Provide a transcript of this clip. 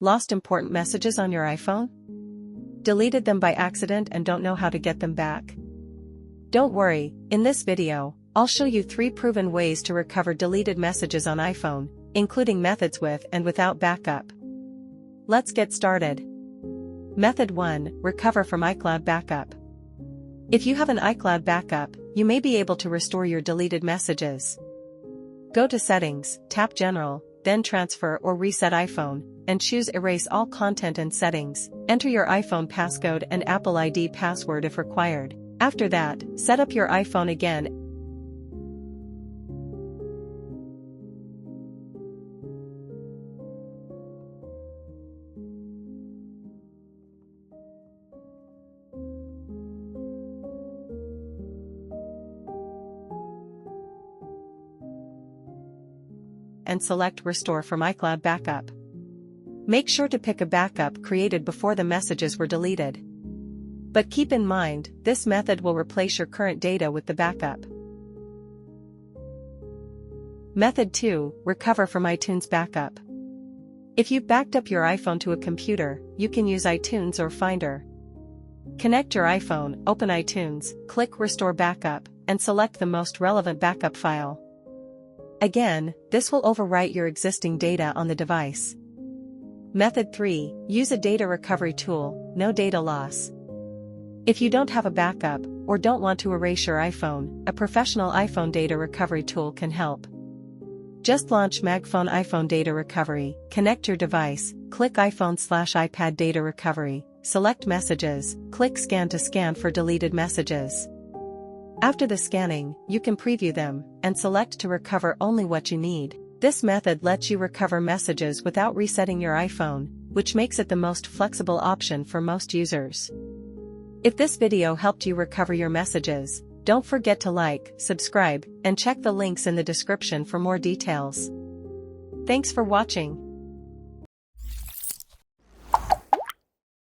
Lost important messages on your iPhone? Deleted them by accident and don't know how to get them back? Don't worry, in this video, I'll show you 3 proven ways to recover deleted messages on iPhone, including methods with and without backup. Let's get started. Method 1. Recover from iCloud backup. If you have an iCloud backup, you may be able to restore your deleted messages. Go to Settings, tap General, then Transfer or Reset iPhone, and choose Erase all content and settings. Enter your iPhone passcode and Apple ID password if required. After that, set up your iPhone again and select Restore from iCloud Backup. Make sure to pick a backup created before the messages were deleted. But keep in mind, this method will replace your current data with the backup. Method 2. Recover from iTunes backup. If you've backed up your iPhone to a computer, you can use iTunes or Finder. Connect your iPhone, open iTunes, click Restore Backup, and select the most relevant backup file. Again, this will overwrite your existing data on the device. Method 3. Use a data recovery tool, no data loss. If you don't have a backup, or don't want to erase your iPhone, a professional iPhone data recovery tool can help. Just launch MagFone iPhone Data Recovery, connect your device, click iPhone/iPad Data Recovery, select Messages, click Scan to scan for deleted messages. After the scanning, you can preview them, and select to recover only what you need. This method lets you recover messages without resetting your iPhone, which makes it the most flexible option for most users. If this video helped you recover your messages, don't forget to like, subscribe, and check the links in the description for more details. Thanks for watching.